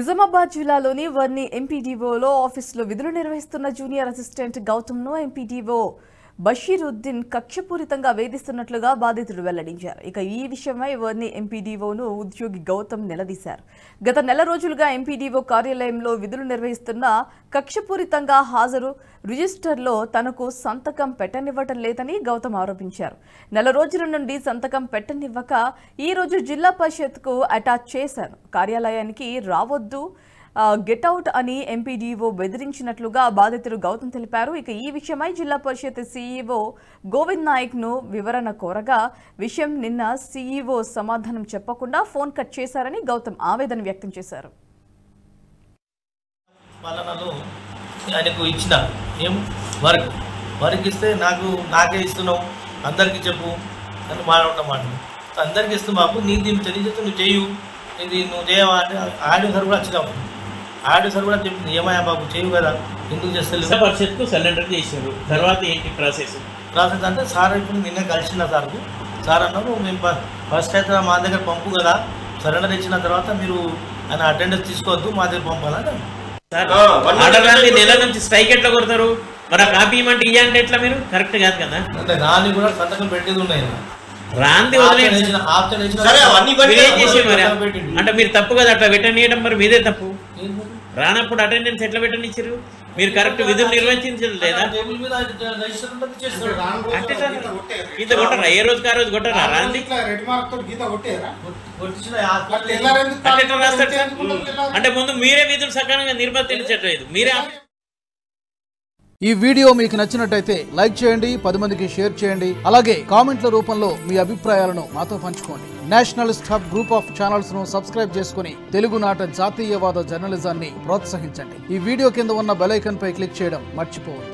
నిజామాబాద్ జిల్లాలోని వర్ని ఎంపీడీఓలో ఆఫీసులో విధులు నిర్వహిస్తున్న జూనియర్ అసిస్టెంట్ గౌతమ్ను ఎంపీడీఓ బషీరుద్దీన్ కక్షపూరితంగా వేధిస్తున్నట్లుగా బాధితుడు వెల్లడించారు. ఇక ఈ విషయమై వర్ని ఎంపీడీఓను ఉద్యోగి గౌతమ్ నిలదీశారు. గత నెల రోజులుగా ఎంపీడీఓ కార్యాలయంలో విధులు నిర్వహిస్తున్న కక్షపూరితంగా హాజరు రిజిస్టర్లో తనకు సంతకం పెట్టనివ్వటం లేదని గౌతమ్ ఆరోపించారు. నెల రోజుల నుండి సంతకం పెట్టనివ్వక ఈ రోజు జిల్లా పరిషత్కు అటాచ్ చేశాను. కార్యాలయానికి రావద్దు, గెట్అవుట్ అని ఎంపీడీఓ బెదిరించినట్లుగా బాధితుడు గౌతమ్ తెలిపారు. ఇక ఈ విషయమై జిల్లా పరిషత్ సీఈఓ గోవింద్ నాయక్ ను వివరణ కోరగా విషయం నిన్న సీఈఓ సమాధానం చెప్పకుండా ఫోన్ కట్ చేశారని గౌతమ్ ఆవేదన వ్యక్తం చేశారు. ఆయనకు ఇచ్చిన ఏం వర్క్ ఇస్తే నాకే ఇస్తున్నావు, అందరికీ చెప్పు అని మాట్లాడమాట. అందరికీ ఇస్తూ బాబు నీ దీన్ని తెలియజేస్తే నువ్వు చేయు, ఇది నువ్వు చేయవా అంటే ఆడియో సార్ కూడా వచ్చినావు. ఆడియో సార్ కూడా చెప్తుంది ఏమయ్యా బాబు చేయు కదా, ఎందుకు చేస్తలేదు. పరిషత్కు సరెండర్ చేశారు. తర్వాత ఏంటి ప్రాసెస్ అంటే సార్ ఇప్పుడు నిన్న కలిసిన సార్ అన్నారు మేము ఫస్ట్ అయితే మా దగ్గర పంపు కదా, సరెండర్ ఇచ్చిన తర్వాత మీరు ఆయన అటెండెన్స్ తీసుకోవద్దు, మా దగ్గర పంపాలని. నెల నుంచి స్ట్రైక్ ఎట్లా కొడతారు? మరి కాపీ ఇవ్వమంటే ఇవ్వండి ఎట్లా? మీరు కరెక్ట్ కాదు కదా. అంటే రాని కూడా సంతకం పెట్టేది ఉన్నాయి, రాంది అంటే మీరు తప్పు కదా అట్లా పెట్టనియడం. మరి మీదే తప్పు. రానప్పుడు అటెండెన్స్ ఎట్లా పెట్టనిచ్చారు? మీరు కరెక్ట్ విధులు నిర్వహించలేదు లేదా? గీత కొట్టరా? ఏ రోజుకి ఆ రోజు కొట్టరా? రాంది అంటే ముందు మీరే విధులు సకాలంగా నిర్వర్తించట్లేదు. మీరే. ఈ వీడియో మీకు నచ్చినట్టయితే లైక్ చేయండి, 10 మందికి షేర్ చేయండి. అలాగే కామెంట్ల రూపంలో మీ అభిప్రాయాలను మాతో పంచుకోండి. Nationalist hub group of channels ను సబ్స్క్రైబ్ చేసుకుని తెలుగునాట జాతీయవాద జర్నలిజాన్ని ప్రోత్సహించండి. ఈ వీడియో కింద ఉన్న బెల్ ఐకాన్ పై క్లిక్ చేయడం మర్చిపోవద్దు.